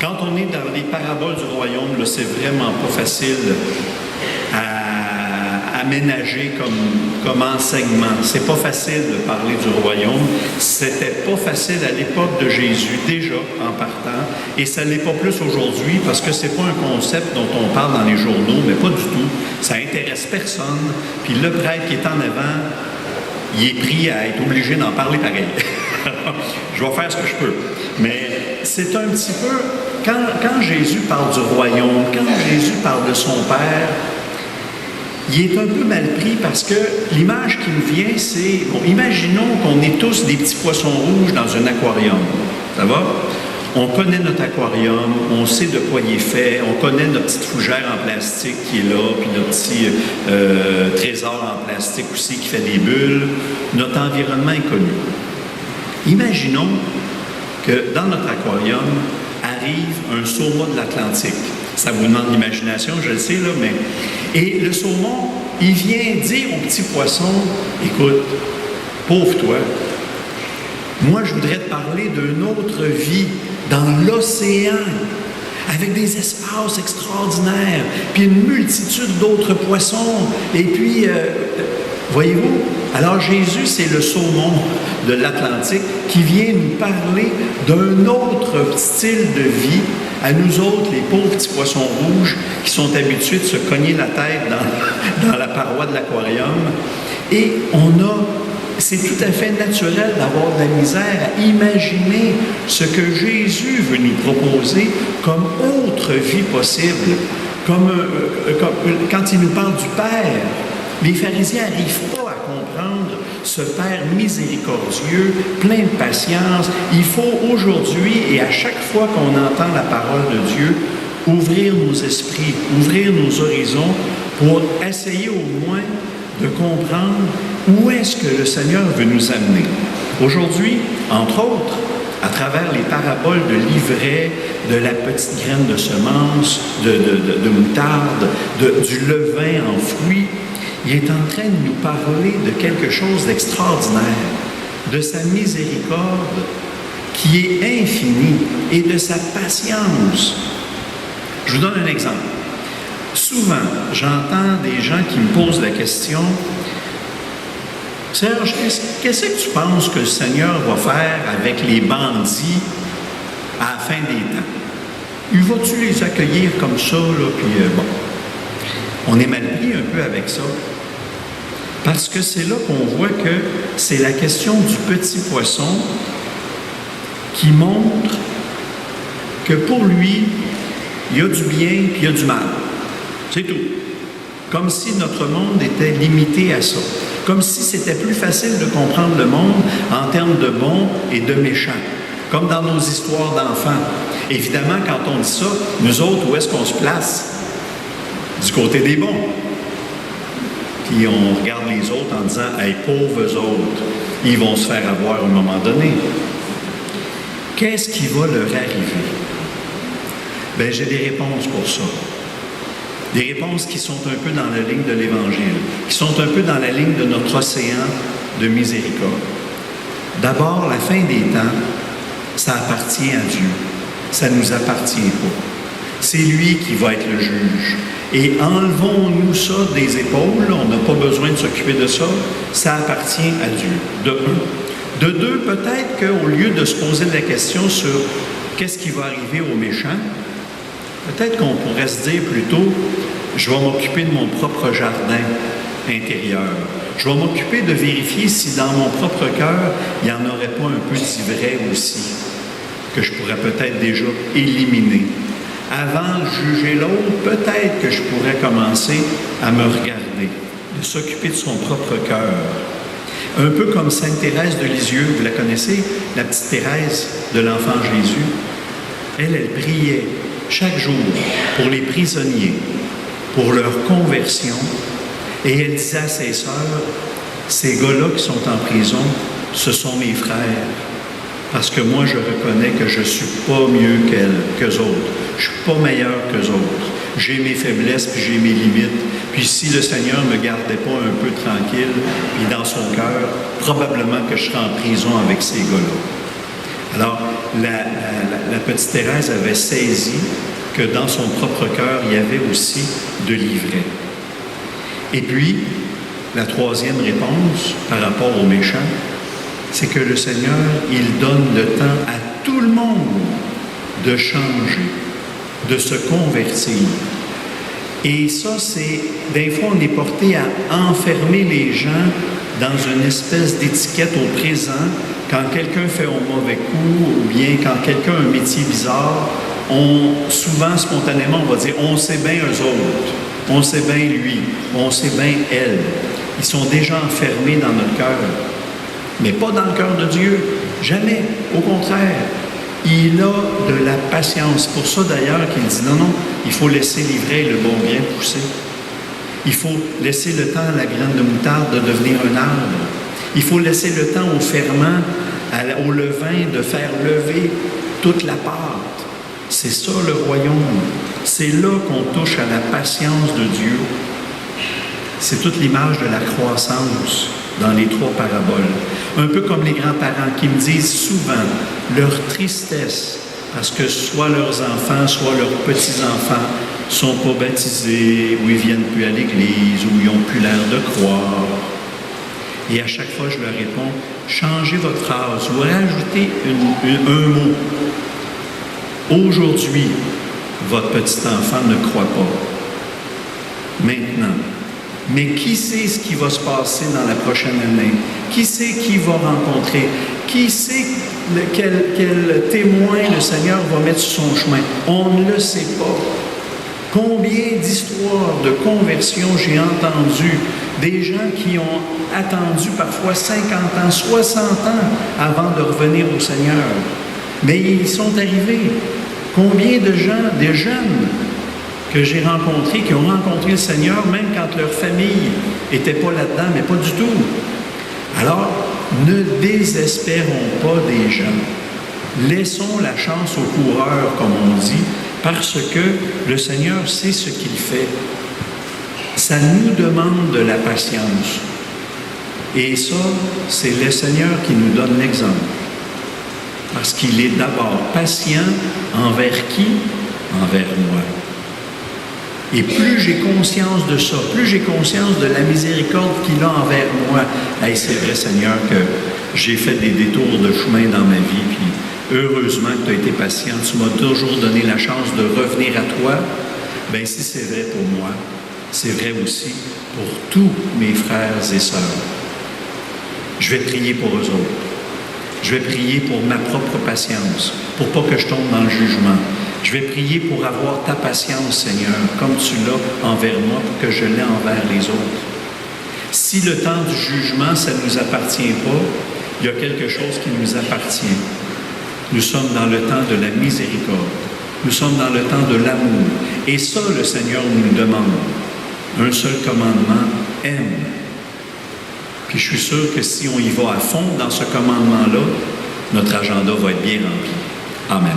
Quand on est dans les paraboles du royaume, là, c'est vraiment pas facile à aménager comme enseignement. C'est pas facile de parler du royaume. C'était pas facile à l'époque de Jésus, déjà, en partant. Et ça l'est pas plus aujourd'hui, parce que c'est pas un concept dont on parle dans les journaux, mais pas du tout. Ça intéresse personne. Puis le prêtre qui est en avant, il est pris à être obligé d'en parler pareil. Je vais faire ce que je peux. Mais c'est un petit peu... Quand Jésus parle du royaume, quand Jésus parle de son Père, il est un peu mal pris parce que l'image qui me vient, c'est... Bon, imaginons qu'on est tous des petits poissons rouges dans un aquarium. Ça va? On connaît notre aquarium, on sait de quoi il est fait, on connaît notre petite fougère en plastique qui est là, puis notre petit trésor en plastique aussi qui fait des bulles. Notre environnement est connu. Imaginons que dans notre aquarium arrive un saumon de l'Atlantique. Ça vous demande l'imagination, je le sais, là, mais... Et le saumon, il vient dire au petit poisson, écoute, pauvre toi, moi je voudrais te parler d'une autre vie dans l'océan, avec des espaces extraordinaires, puis une multitude d'autres poissons, et puis... voyez-vous? Alors Jésus, c'est le saumon de l'Atlantique qui vient nous parler d'un autre style de vie à nous autres, les pauvres petits poissons rouges qui sont habitués de se cogner la tête dans la paroi de l'aquarium. Et c'est tout à fait naturel d'avoir de la misère à imaginer ce que Jésus veut nous proposer comme autre vie possible, comme quand il nous parle du Père. Les pharisiens n'arrivent pas à comprendre ce Père miséricordieux, plein de patience. Il faut aujourd'hui, et à chaque fois qu'on entend la parole de Dieu, ouvrir nos esprits, ouvrir nos horizons pour essayer au moins de comprendre où est-ce que le Seigneur veut nous amener. Aujourd'hui, entre autres, à travers les paraboles de l'ivraie, de la petite graine de semence, de moutarde, du levain en fruits, il est en train de nous parler de quelque chose d'extraordinaire, de sa miséricorde qui est infinie et de sa patience. Je vous donne un exemple. Souvent, j'entends des gens qui me posent la question, « Serge, qu'est-ce que tu penses que le Seigneur va faire avec les bandits à la fin des temps? Il va-tu les accueillir comme ça, là, puis bon. » On est mal pris un peu avec ça. Parce que c'est là qu'on voit que c'est la question du petit poisson qui montre que pour lui, il y a du bien puis il y a du mal. C'est tout. Comme si notre monde était limité à ça. Comme si c'était plus facile de comprendre le monde en termes de bons et de méchants. Comme dans nos histoires d'enfants. Évidemment, quand on dit ça, nous autres, où est-ce qu'on se place? Du côté des bons. Puis on regarde les autres en disant « Hey, pauvres autres, ils vont se faire avoir à un moment donné. » Qu'est-ce qui va leur arriver? Bien, j'ai des réponses pour ça. Des réponses qui sont un peu dans la ligne de l'Évangile, qui sont un peu dans la ligne de notre océan de miséricorde. D'abord, la fin des temps, ça appartient à Dieu. Ça ne nous appartient pas. C'est lui qui va être le juge. Et enlevons-nous ça des épaules, on n'a pas besoin de s'occuper de ça, ça appartient à Dieu, de un. De deux, peut-être qu'au lieu de se poser la question sur qu'est-ce qui va arriver aux méchants, peut-être qu'on pourrait se dire plutôt, je vais m'occuper de mon propre jardin intérieur. Je vais m'occuper de vérifier si dans mon propre cœur, il n'y en aurait pas un peu d'ivraie aussi, que je pourrais peut-être déjà éliminer. Avant de juger l'autre, peut-être que je pourrais commencer à me regarder, de s'occuper de son propre cœur. Un peu comme Sainte Thérèse de Lisieux, vous la connaissez, la petite Thérèse de l'Enfant Jésus. Elle priait chaque jour pour les prisonniers, pour leur conversion, et elle disait à ses sœurs, ces gars-là qui sont en prison, ce sont mes frères. Parce que moi, je reconnais que je ne suis pas mieux qu'eux autres. Je ne suis pas meilleur qu'eux autres. J'ai mes faiblesses, puis j'ai mes limites. Puis si le Seigneur ne me gardait pas un peu tranquille, puis dans son cœur, probablement que je serais en prison avec ces gars-là. Alors, la petite Thérèse avait saisi que dans son propre cœur, il y avait aussi de l'ivraie. Et puis, la troisième réponse par rapport aux méchants, c'est que le Seigneur, il donne le temps à tout le monde de changer, de se convertir. Et ça, c'est, des fois, on est porté à enfermer les gens dans une espèce d'étiquette au présent. Quand quelqu'un fait un mauvais coup, ou bien quand quelqu'un a un métier bizarre, souvent, spontanément, on va dire, on sait bien eux autres, on sait bien lui, on sait bien elle. Ils sont déjà enfermés dans notre cœur. Mais pas dans le cœur de Dieu. Jamais. Au contraire. Il a de la patience. C'est pour ça, d'ailleurs, qu'il dit, non, il faut laisser l'ivraie et le bon grain pousser. Il faut laisser le temps à la graine de moutarde de devenir un arbre. Il faut laisser le temps au ferment, au levain, de faire lever toute la pâte. C'est ça, le royaume. C'est là qu'on touche à la patience de Dieu. C'est toute l'image de la croissance dans les trois paraboles. Un peu comme les grands-parents qui me disent souvent leur tristesse, parce que soit leurs enfants, soit leurs petits-enfants ne sont pas baptisés, ou ils ne viennent plus à l'église, ou ils n'ont plus l'air de croire. Et à chaque fois, je leur réponds, changez votre phrase, ou rajoutez un mot. Aujourd'hui, votre petit-enfant ne croit pas. Maintenant. Mais qui sait ce qui va se passer dans la prochaine année? Qui sait qui va rencontrer? Qui sait quel témoin le Seigneur va mettre sur son chemin? On ne le sait pas. Combien d'histoires de conversion j'ai entendues, des gens qui ont attendu parfois 50 ans, 60 ans avant de revenir au Seigneur. Mais ils sont arrivés. Combien de gens, des jeunes, que j'ai rencontrés, qui ont rencontré le Seigneur, même quand leur famille n'était pas là-dedans, mais pas du tout. Alors, ne désespérons pas des gens. Laissons la chance aux coureurs, comme on dit, parce que le Seigneur sait ce qu'il fait. Ça nous demande de la patience. Et ça, c'est le Seigneur qui nous donne l'exemple. Parce qu'il est d'abord patient envers qui? Envers moi. Et plus j'ai conscience de ça, plus j'ai conscience de la miséricorde qu'il a envers moi. Hey, c'est vrai, Seigneur, que j'ai fait des détours de chemin dans ma vie, puis heureusement que tu as été patient. Tu m'as toujours donné la chance de revenir à toi. Bien, si c'est vrai pour moi, c'est vrai aussi pour tous mes frères et sœurs. Je vais prier pour eux autres. Je vais prier pour ma propre patience, pour pas que je tombe dans le jugement. Je vais prier pour avoir ta patience, Seigneur, comme tu l'as envers moi, pour que je l'ai envers les autres. Si le temps du jugement, ça ne nous appartient pas, il y a quelque chose qui nous appartient. Nous sommes dans le temps de la miséricorde. Nous sommes dans le temps de l'amour. Et ça, le Seigneur nous demande. Un seul commandement, aime. Puis je suis sûr que si on y va à fond dans ce commandement-là, notre agenda va être bien rempli. Amen.